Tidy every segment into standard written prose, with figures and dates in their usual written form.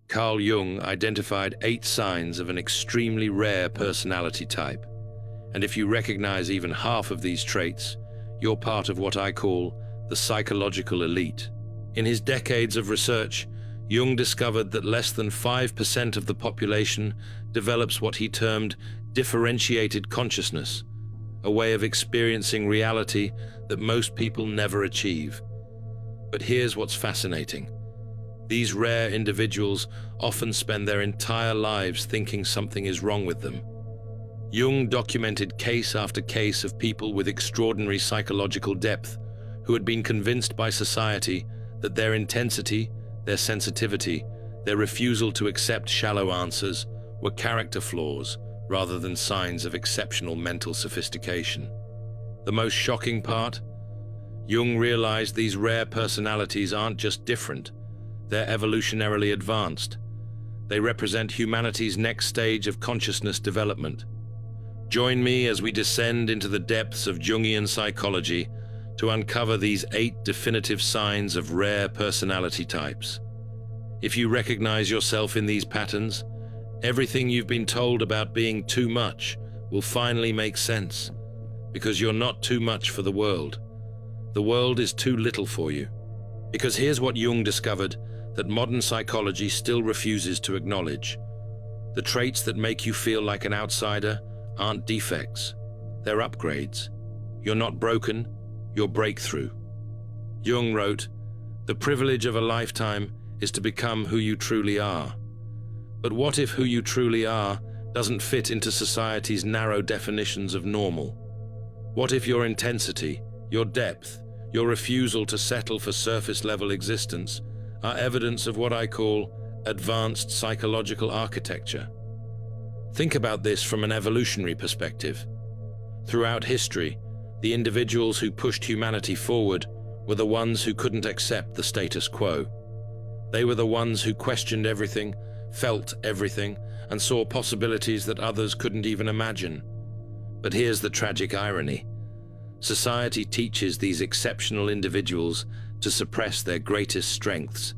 Carl Jung identified 8 signs of an extremely rare personality type. And if you recognize even half of these traits, you're part of what I call the psychological elite. In his decades of research, Jung discovered that less than 5% of the population develops what he termed differentiated consciousness, a way of experiencing reality that most people never achieve. But here's what's fascinating. These rare individuals often spend their entire lives thinking something is wrong with them. Jung documented case after case of people with extraordinary psychological depth who had been convinced by society that their intensity, their sensitivity, their refusal to accept shallow answers were character flaws rather than signs of exceptional mental sophistication. The most shocking part? Jung realized these rare personalities aren't just different, they're evolutionarily advanced. They represent humanity's next stage of consciousness development. Join me as we descend into the depths of Jungian psychology to uncover these 8 definitive signs of rare personality types. If you recognize yourself in these patterns, everything you've been told about being too much will finally make sense, because you're not too much for the world. The world is too little for you. Because here's what Jung discovered that modern psychology still refuses to acknowledge. The traits that make you feel like an outsider aren't defects, they're upgrades. You're not broken, you're breakthrough. Jung wrote, "The privilege of a lifetime is to become who you truly are." But what if who you truly are doesn't fit into society's narrow definitions of normal? What if your intensity, your depth, your refusal to settle for surface-level existence are evidence of what I call advanced psychological architecture? Think about this from an evolutionary perspective. Throughout history, the individuals who pushed humanity forward were the ones who couldn't accept the status quo. They were the ones who questioned everything, felt everything, and saw possibilities that others couldn't even imagine. But here's the tragic irony. Society teaches these exceptional individuals to suppress their greatest strengths.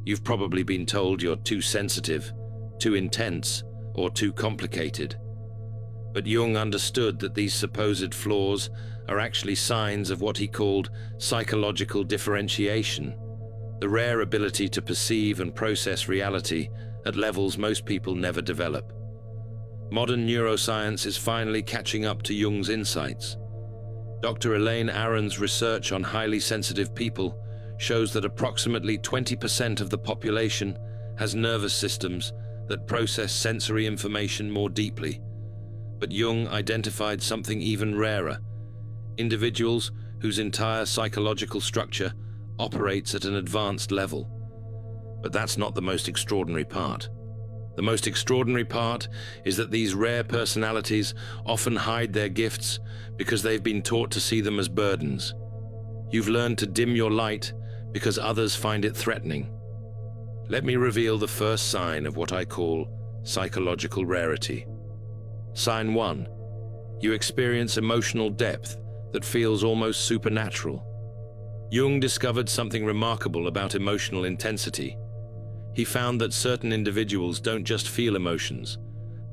You've probably been told you're too sensitive, too intense, or too complicated. But Jung understood that these supposed flaws are actually signs of what he called psychological differentiation, the rare ability to perceive and process reality at levels most people never develop. Modern neuroscience is finally catching up to Jung's insights. Dr. Elaine Aron's research on highly sensitive people shows that approximately 20% of the population has nervous systems that process sensory information more deeply. But Jung identified something even rarer: individuals whose entire psychological structure operates at an advanced level. But that's not the most extraordinary part. The most extraordinary part is that these rare personalities often hide their gifts because they've been taught to see them as burdens. You've learned to dim your light because others find it threatening. Let me reveal the first sign of what I call psychological rarity. Sign 1. You experience emotional depth that feels almost supernatural. Jung discovered something remarkable about emotional intensity. He found that certain individuals don't just feel emotions,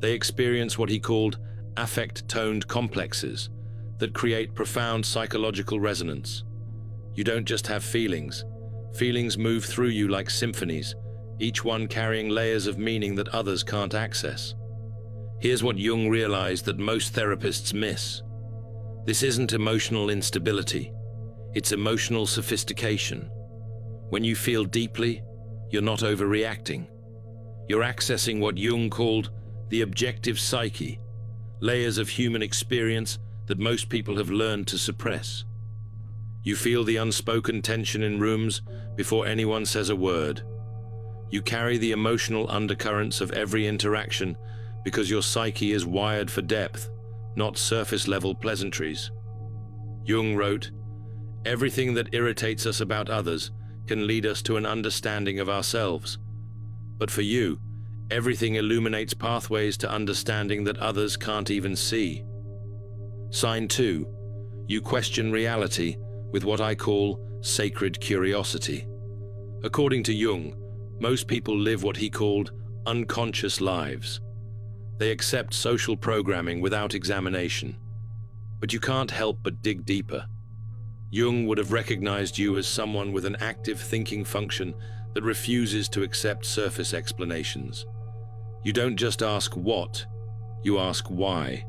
they experience what he called affect-toned complexes that create profound psychological resonance. You don't just have feelings. Feelings move through you like symphonies, each one carrying layers of meaning that others can't access. Here's what Jung realized that most therapists miss. This isn't emotional instability, it's emotional sophistication. When you feel deeply, you're not overreacting. You're accessing what Jung called the objective psyche, layers of human experience that most people have learned to suppress. You feel the unspoken tension in rooms before anyone says a word. You carry the emotional undercurrents of every interaction because your psyche is wired for depth, not surface-level pleasantries. Jung wrote, "Everything that irritates us about others can lead us to an understanding of ourselves. But for you, everything illuminates pathways to understanding that others can't even see." Sign 2. You question reality with what I call sacred curiosity. According to Jung, Most people live what he called unconscious lives. They accept social programming without examination. But you can't help but dig deeper. Jung would have recognized you as someone with an active thinking function that refuses to accept surface explanations. You don't just ask what, you ask why.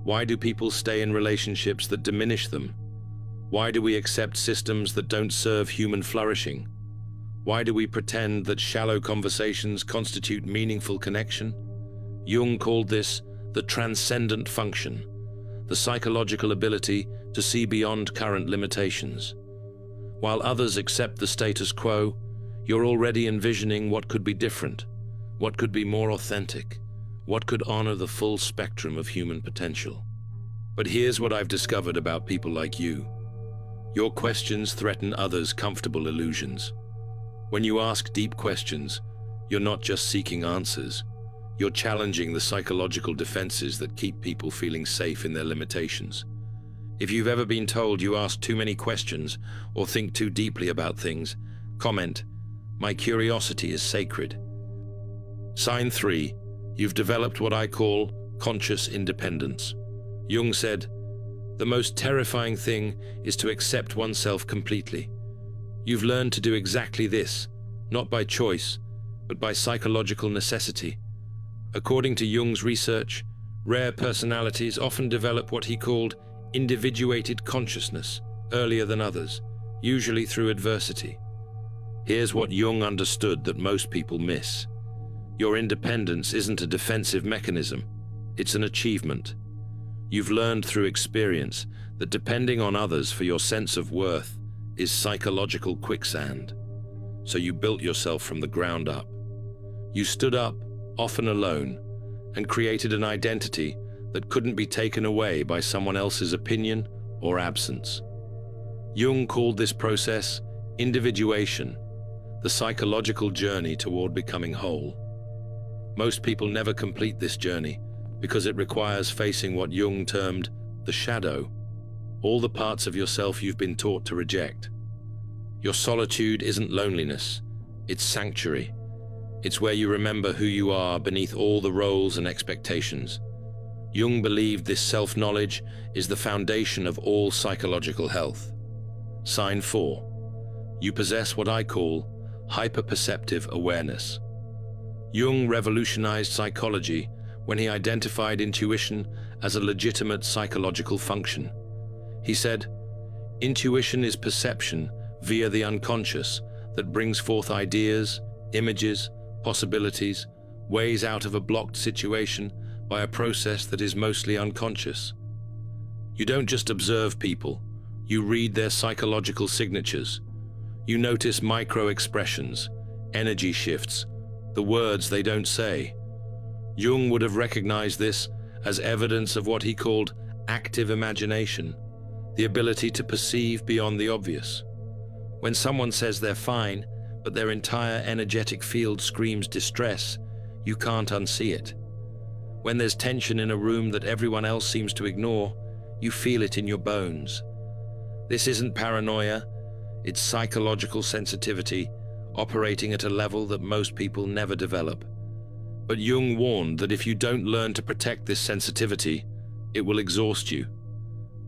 Why do people stay in relationships that diminish them? Why do we accept systems that don't serve human flourishing? Why do we pretend that shallow conversations constitute meaningful connection? Jung called this the transcendent function, the psychological ability to see beyond current limitations. While others accept the status quo, you're already envisioning what could be different, what could be more authentic, what could honor the full spectrum of human potential. But here's what I've discovered about people like you. Your questions threaten others' comfortable illusions. When you ask deep questions, you're not just seeking answers. You're challenging the psychological defenses that keep people feeling safe in their limitations. If you've ever been told you ask too many questions or think too deeply about things, comment, "My curiosity is sacred." Sign 3. You've developed what I call conscious independence. Jung said, "The most terrifying thing is to accept oneself completely." You've learned to do exactly this, not by choice, but by psychological necessity. According to Jung's research, rare personalities often develop what he called individuated consciousness earlier than others, usually through adversity. Here's what Jung understood that most people miss. Your independence isn't a defensive mechanism, it's an achievement. You've learned through experience that depending on others for your sense of worth is psychological quicksand. So you built yourself from the ground up. You stood up, often alone, and created an identity that couldn't be taken away by someone else's opinion or absence. Jung called this process individuation, the psychological journey toward becoming whole. Most people never complete this journey because it requires facing what Jung termed the shadow, all the parts of yourself you've been taught to reject. Your solitude isn't loneliness, it's sanctuary. It's where you remember who you are beneath all the roles and expectations. Jung believed this self-knowledge is the foundation of all psychological health. Sign 4. You possess what I call hyperperceptive awareness. Jung revolutionized psychology when he identified intuition as a legitimate psychological function. He said, "Intuition is perception via the unconscious that brings forth ideas, images, possibilities, ways out of a blocked situation by a process that is mostly unconscious." You don't just observe people, you read their psychological signatures. You notice micro-expressions, energy shifts, the words they don't say. Jung would have recognized this as evidence of what he called active imagination, the ability to perceive beyond the obvious. When someone says they're fine, but their entire energetic field screams distress, you can't unsee it. When there's tension in a room that everyone else seems to ignore, you feel it in your bones. This isn't paranoia, it's psychological sensitivity operating at a level that most people never develop. But Jung warned that if you don't learn to protect this sensitivity, it will exhaust you.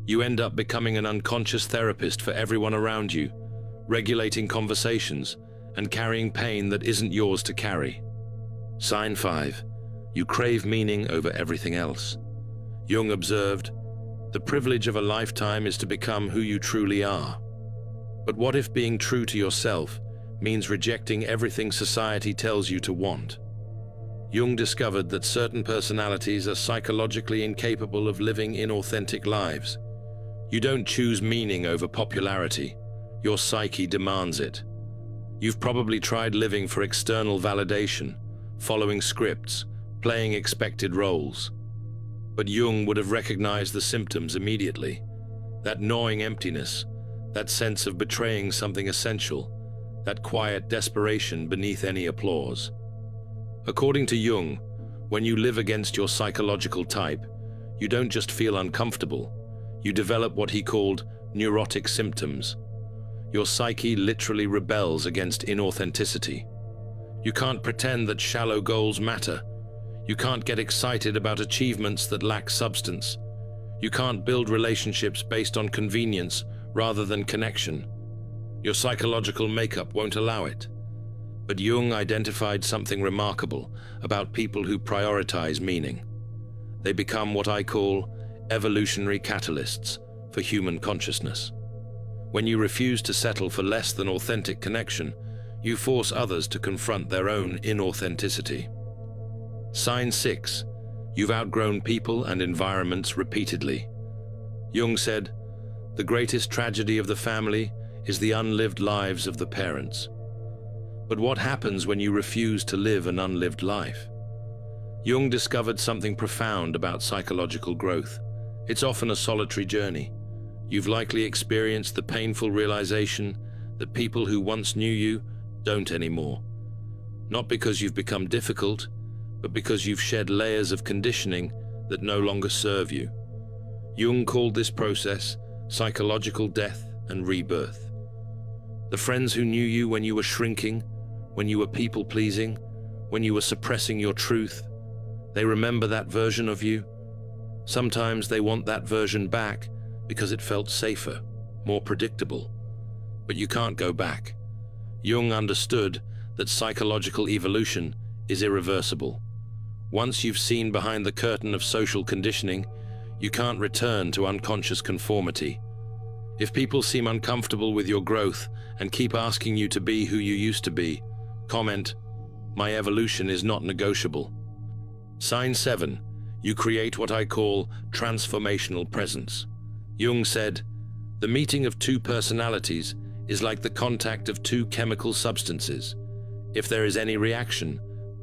You end up becoming an unconscious therapist for everyone around you, regulating conversations and carrying pain that isn't yours to carry. Sign 5. You crave meaning over everything else. Jung observed, "The privilege of a lifetime is to become who you truly are." But what if being true to yourself means rejecting everything society tells you to want? Jung discovered that certain personalities are psychologically incapable of living inauthentic lives. You don't choose meaning over popularity. Your psyche demands it. You've probably tried living for external validation, following scripts, playing expected roles. But Jung would have recognized the symptoms immediately. That gnawing emptiness, that sense of betraying something essential, that quiet desperation beneath any applause. According to Jung, when you live against your psychological type, you don't just feel uncomfortable, you develop what he called neurotic symptoms. Your psyche literally rebels against inauthenticity. You can't pretend that shallow goals matter. You can't get excited about achievements that lack substance. You can't build relationships based on convenience rather than connection. Your psychological makeup won't allow it. But Jung identified something remarkable about people who prioritize meaning. They become what I call evolutionary catalysts for human consciousness. When you refuse to settle for less than authentic connection, you force others to confront their own inauthenticity. Sign 6. You've outgrown people and environments repeatedly. Jung said, "The greatest tragedy of the family is the unlived lives of the parents." But what happens when you refuse to live an unlived life? Jung discovered something profound about psychological growth. It's often a solitary journey. You've likely experienced the painful realization that people who once knew you don't anymore. Not because you've become difficult, but because you've shed layers of conditioning that no longer serve you. Jung called this process psychological death and rebirth. The friends who knew you when you were shrinking, when you were people-pleasing, when you were suppressing your truth, they remember that version of you. Sometimes they want that version back because it felt safer, more predictable. But you can't go back. Jung understood that psychological evolution is irreversible. Once you've seen behind the curtain of social conditioning, you can't return to unconscious conformity. If people seem uncomfortable with your growth and keep asking you to be who you used to be, comment, "My evolution is not negotiable." Sign 7. You create what I call transformational presence. Jung said, "The meeting of two personalities is like the contact of two chemical substances. If there is any reaction,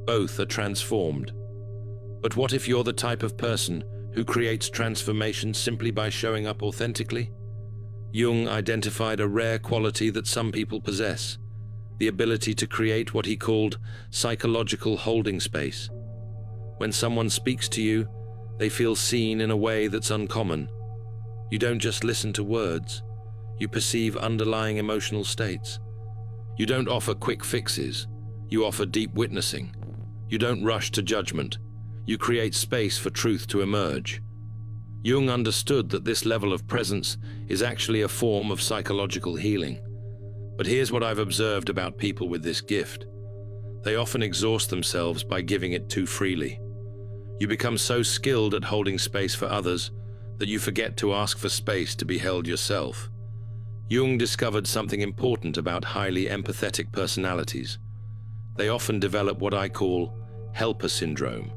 both are transformed." But what if you're the type of person who creates transformation simply by showing up authentically? Jung identified a rare quality that some people possess, the ability to create what he called psychological holding space. When someone speaks to you, they feel seen in a way that's uncommon. You don't just listen to words, you perceive underlying emotional states. You don't offer quick fixes, you offer deep witnessing. You don't rush to judgment, you create space for truth to emerge. Jung understood that this level of presence is actually a form of psychological healing. But here's what I've observed about people with this gift. They often exhaust themselves by giving it too freely. You become so skilled at holding space for others that you forget to ask for space to be held yourself. Jung discovered something important about highly empathetic personalities. They often develop what I call helper syndrome,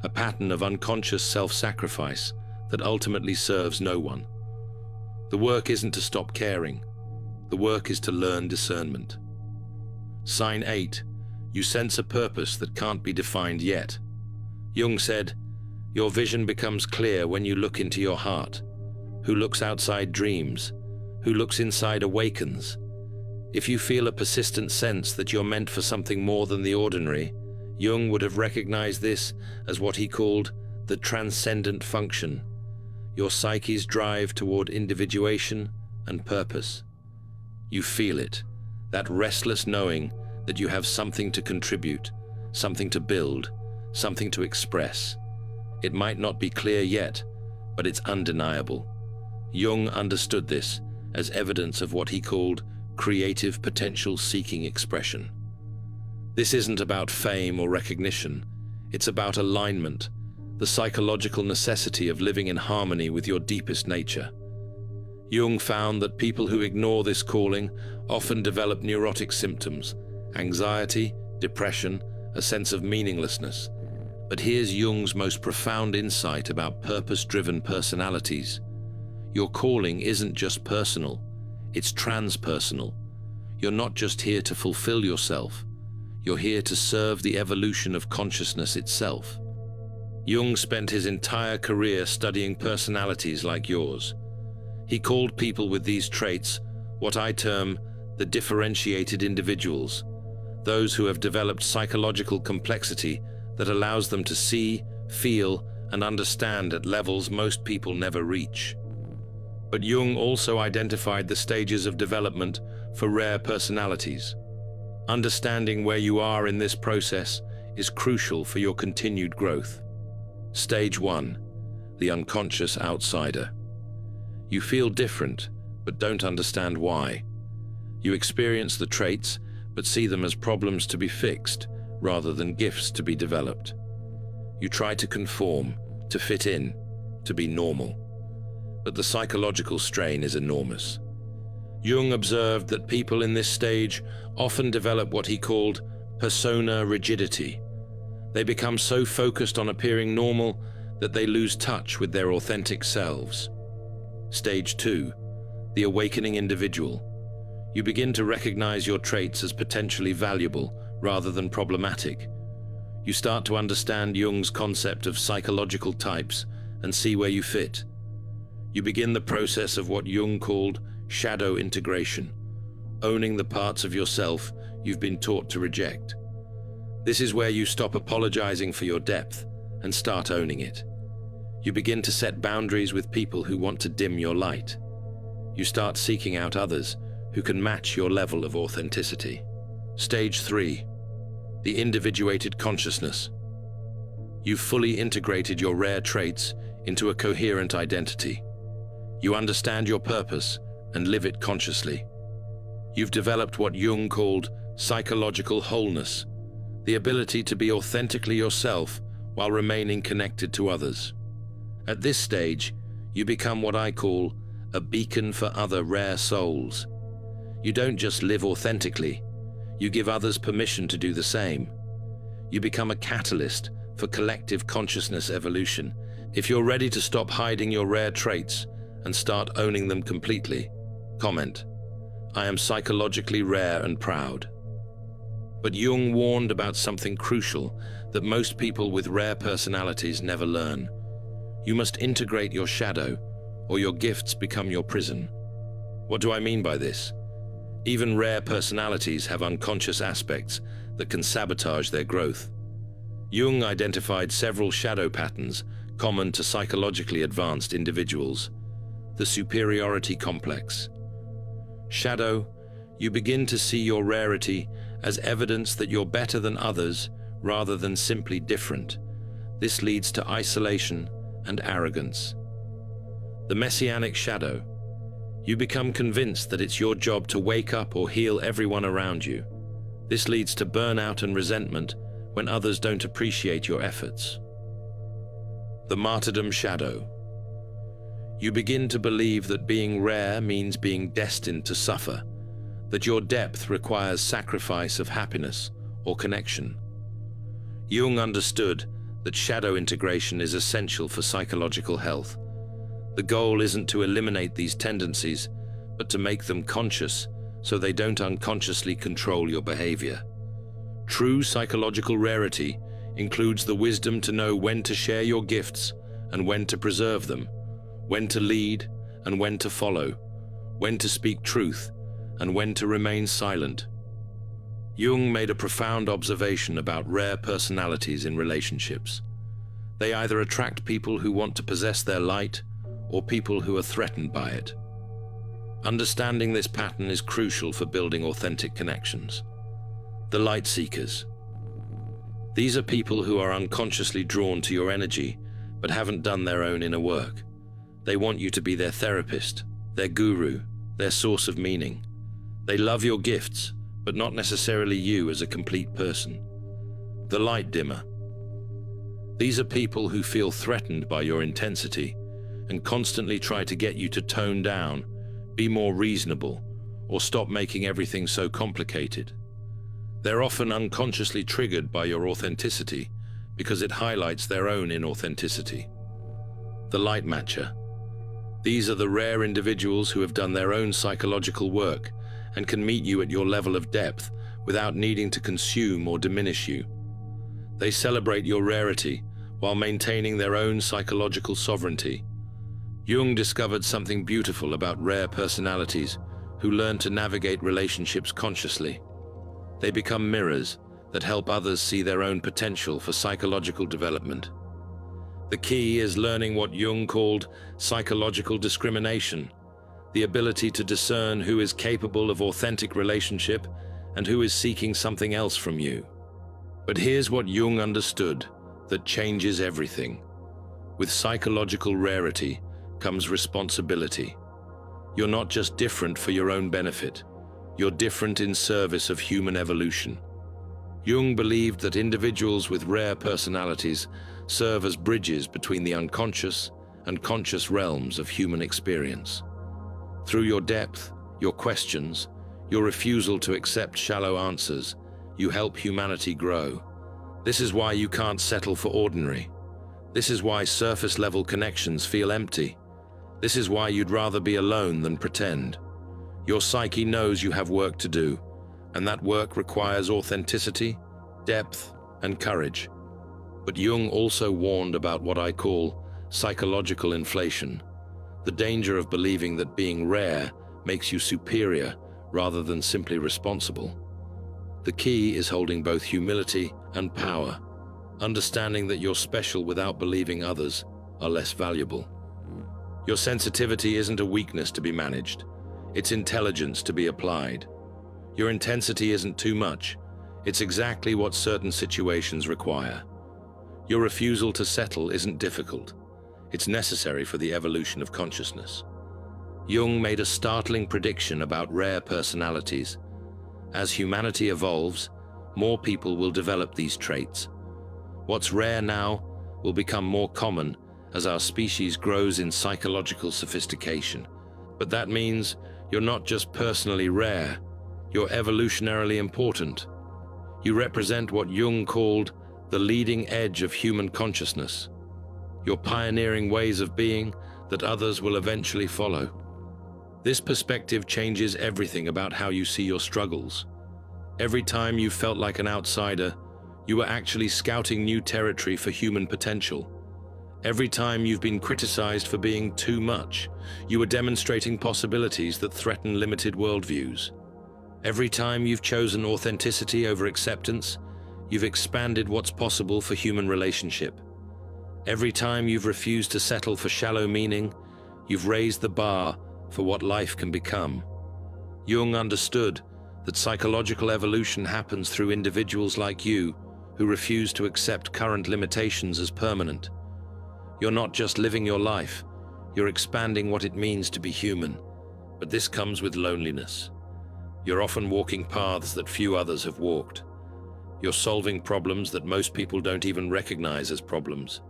a pattern of unconscious self-sacrifice that ultimately serves no one. The work isn't to stop caring. The work is to learn discernment. Sign 8. You sense a purpose that can't be defined yet. Jung said, "Your vision becomes clear when you look into your heart. Who looks outside dreams? Who looks inside awakens. If you feel a persistent sense that you're meant for something more than the ordinary, Jung would have recognized this as what he called the transcendent function, your psyche's drive toward individuation and purpose. You feel it, that restless knowing that you have something to contribute, something to build, something to express. It might not be clear yet, but it's undeniable. Jung understood this as evidence of what he called creative potential-seeking expression. This isn't about fame or recognition. It's about alignment, the psychological necessity of living in harmony with your deepest nature. Jung found that people who ignore this calling often develop neurotic symptoms, anxiety, depression, a sense of meaninglessness. But here's Jung's most profound insight about purpose-driven personalities. Your calling isn't just personal, it's transpersonal. You're not just here to fulfill yourself, you're here to serve the evolution of consciousness itself. Jung spent his entire career studying personalities like yours. He called people with these traits what I term the differentiated individuals, those who have developed psychological complexity that allows them to see, feel, and understand at levels most people never reach. But Jung also identified the stages of development for rare personalities. Understanding where you are in this process is crucial for your continued growth. Stage 1. The unconscious outsider. You feel different, but don't understand why. You experience the traits, but see them as problems to be fixed, rather than gifts to be developed. You try to conform, to fit in, to be normal. But the psychological strain is enormous. Jung observed that people in this stage often develop what he called persona rigidity. They become so focused on appearing normal that they lose touch with their authentic selves. Stage 2. The awakening individual. You begin to recognize your traits as potentially valuable rather than problematic. You start to understand Jung's concept of psychological types and see where you fit. You begin the process of what Jung called shadow integration, owning the parts of yourself you've been taught to reject. This is where you stop apologizing for your depth and start owning it. You begin to set boundaries with people who want to dim your light. You start seeking out others who can match your level of authenticity. Stage 3. The individuated consciousness. You've fully integrated your rare traits into a coherent identity. You understand your purpose and live it consciously. You've developed what Jung called psychological wholeness, the ability to be authentically yourself while remaining connected to others. At this stage, you become what I call a beacon for other rare souls. You don't just live authentically, you give others permission to do the same. You become a catalyst for collective consciousness evolution. If you're ready to stop hiding your rare traits and start owning them completely, comment, "I am psychologically rare and proud." But Jung warned about something crucial that most people with rare personalities never learn. You must integrate your shadow, or your gifts become your prison. What do I mean by this? Even rare personalities have unconscious aspects that can sabotage their growth. Jung identified several shadow patterns common to psychologically advanced individuals. The superiority complex. Shadow, you begin to see your rarity as evidence that you're better than others rather than simply different. This leads to isolation and arrogance. The messianic shadow. You become convinced that it's your job to wake up or heal everyone around you. This leads to burnout and resentment when others don't appreciate your efforts. The martyrdom shadow. You begin to believe that being rare means being destined to suffer, that your depth requires sacrifice of happiness or connection. Jung understood that shadow integration is essential for psychological health. The goal isn't to eliminate these tendencies, but to make them conscious so they don't unconsciously control your behavior. True psychological rarity includes the wisdom to know when to share your gifts and when to preserve them, when to lead and when to follow, when to speak truth and when to remain silent. Jung made a profound observation about rare personalities in relationships. They either attract people who want to possess their light or people who are threatened by it. Understanding this pattern is crucial for building authentic connections. The light seekers. These are people who are unconsciously drawn to your energy but haven't done their own inner work. They want you to be their therapist, their guru, their source of meaning. They love your gifts, but not necessarily you as a complete person. The light dimmer. These are people who feel threatened by your intensity and constantly try to get you to tone down, be more reasonable, or stop making everything so complicated. They're often unconsciously triggered by your authenticity because it highlights their own inauthenticity. The light matcher. These are the rare individuals who have done their own psychological work and can meet you at your level of depth without needing to consume or diminish you. They celebrate your rarity while maintaining their own psychological sovereignty. Jung discovered something beautiful about rare personalities who learn to navigate relationships consciously. They become mirrors that help others see their own potential for psychological development. The key is learning what Jung called psychological discrimination, the ability to discern who is capable of authentic relationship and who is seeking something else from you. But here's what Jung understood that changes everything. With psychological rarity comes responsibility. You're not just different for your own benefit. You're different in service of human evolution. Jung believed that individuals with rare personalities serve as bridges between the unconscious and conscious realms of human experience. Through your depth, your questions, your refusal to accept shallow answers, you help humanity grow. This is why you can't settle for ordinary. This is why surface-level connections feel empty. This is why you'd rather be alone than pretend. Your psyche knows you have work to do, and that work requires authenticity, depth, and courage. But Jung also warned about what I call psychological inflation, the danger of believing that being rare makes you superior rather than simply responsible. The key is holding both humility and power, understanding that you're special without believing others are less valuable. Your sensitivity isn't a weakness to be managed, it's intelligence to be applied. Your intensity isn't too much, it's exactly what certain situations require. Your refusal to settle isn't difficult, it's necessary for the evolution of consciousness. Jung made a startling prediction about rare personalities. As humanity evolves, more people will develop these traits. What's rare now will become more common as our species grows in psychological sophistication. But that means you're not just personally rare, you're evolutionarily important. You represent what Jung called the leading edge of human consciousness. You're pioneering ways of being that others will eventually follow. This perspective changes everything about how you see your struggles. Every time you felt like an outsider, you were actually scouting new territory for human potential. Every time you've been criticized for being too much, you were demonstrating possibilities that threaten limited worldviews. Every time you've chosen authenticity over acceptance, you've expanded what's possible for human relationship. Every time you've refused to settle for shallow meaning, you've raised the bar for what life can become. Jung understood that psychological evolution happens through individuals like you who refuse to accept current limitations as permanent. You're not just living your life, you're expanding what it means to be human. But this comes with loneliness. You're often walking paths that few others have walked. You're solving problems that most people don't even recognize as problems.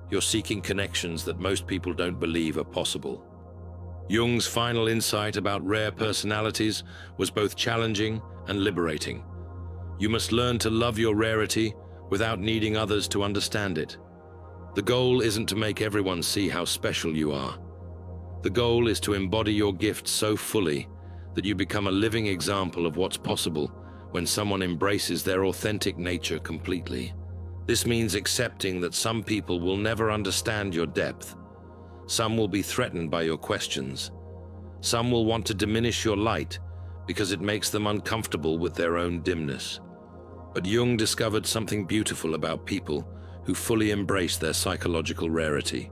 You're seeking connections that most people don't believe are possible. Jung's final insight about rare personalities was both challenging and liberating. You must learn to love your rarity without needing others to understand it. The goal isn't to make everyone see how special you are. The goal is to embody your gift so fully that you become a living example of what's possible when someone embraces their authentic nature completely. This means accepting that some people will never understand your depth. Some will be threatened by your questions. Some will want to diminish your light because it makes them uncomfortable with their own dimness. But Jung discovered something beautiful about people who fully embrace their psychological rarity.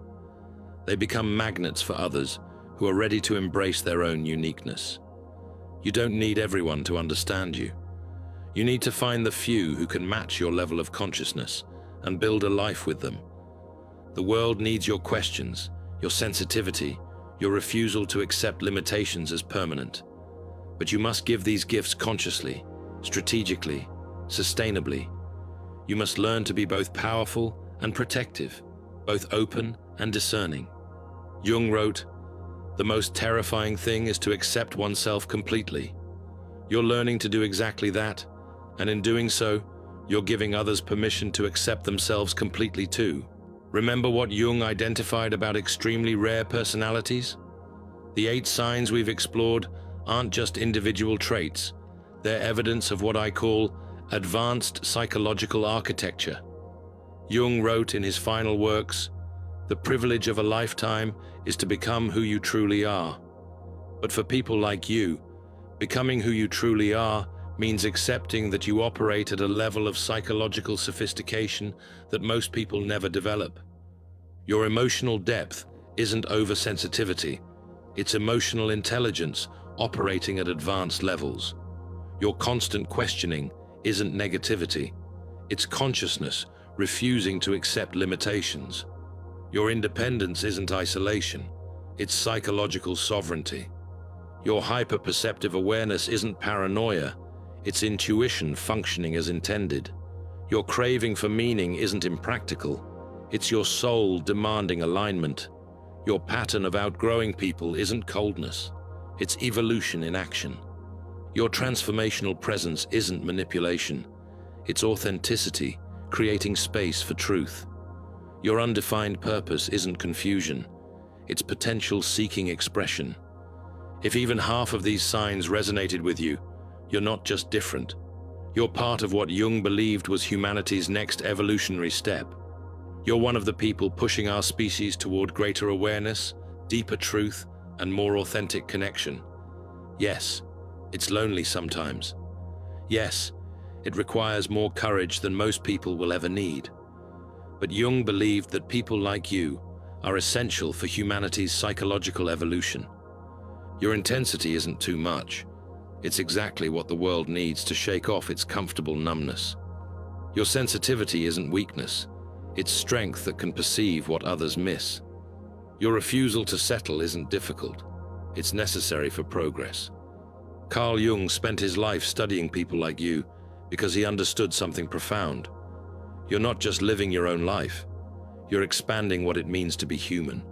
They become magnets for others who are ready to embrace their own uniqueness. You don't need everyone to understand you. You need to find the few who can match your level of consciousness and build a life with them. The world needs your questions, your sensitivity, your refusal to accept limitations as permanent. But you must give these gifts consciously, strategically, sustainably. You must learn to be both powerful and protective, both open and discerning. Jung wrote, "The most terrifying thing is to accept oneself completely." You're learning to do exactly that, and in doing so, you're giving others permission to accept themselves completely too. Remember what Jung identified about extremely rare personalities? The 8 signs we've explored aren't just individual traits. They're evidence of what I call advanced psychological architecture. Jung wrote in his final works, "The privilege of a lifetime is to become who you truly are." But for people like you, becoming who you truly are means accepting that you operate at a level of psychological sophistication that most people never develop. Your emotional depth isn't oversensitivity, it's emotional intelligence operating at advanced levels. Your constant questioning isn't negativity. It's consciousness refusing to accept limitations. Your independence isn't isolation. It's psychological sovereignty. Your hyper-perceptive awareness isn't paranoia. It's intuition functioning as intended. Your craving for meaning isn't impractical. It's your soul demanding alignment. Your pattern of outgrowing people isn't coldness. It's evolution in action. Your transformational presence isn't manipulation. It's authenticity, creating space for truth. Your undefined purpose isn't confusion. It's potential seeking expression. If even half of these signs resonated with you, you're not just different. You're part of what Jung believed was humanity's next evolutionary step. You're one of the people pushing our species toward greater awareness, deeper truth, and more authentic connection. Yes, it's lonely sometimes. Yes, it requires more courage than most people will ever need. But Jung believed that people like you are essential for humanity's psychological evolution. Your intensity isn't too much. It's exactly what the world needs to shake off its comfortable numbness. Your sensitivity isn't weakness. It's strength that can perceive what others miss. Your refusal to settle isn't difficult. It's necessary for progress. Carl Jung spent his life studying people like you because he understood something profound. You're not just living your own life. You're expanding what it means to be human.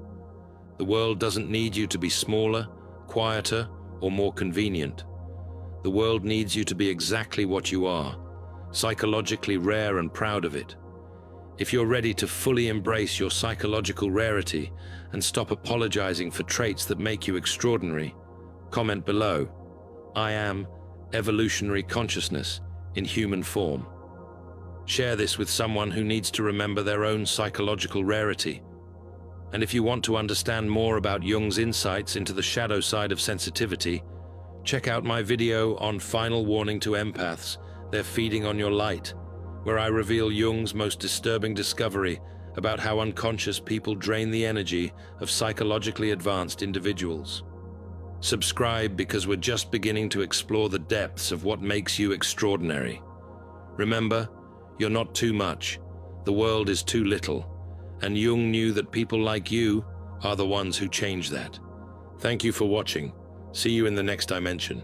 The world doesn't need you to be smaller, quieter, or more convenient. The world needs you to be exactly what you are, psychologically rare and proud of it. If you're ready to fully embrace your psychological rarity and stop apologizing for traits that make you extraordinary, comment below. I am evolutionary consciousness in human form. Share this with someone who needs to remember their own psychological rarity. And if you want to understand more about Jung's insights into the shadow side of sensitivity, check out my video on Final Warning to Empaths, They're Feeding on Your Light, where I reveal Jung's most disturbing discovery about how unconscious people drain the energy of psychologically advanced individuals. Subscribe because we're just beginning to explore the depths of what makes you extraordinary. Remember, you're not too much. The world is too little. And Jung knew that people like you are the ones who change that. Thank you for watching. See you in the next dimension.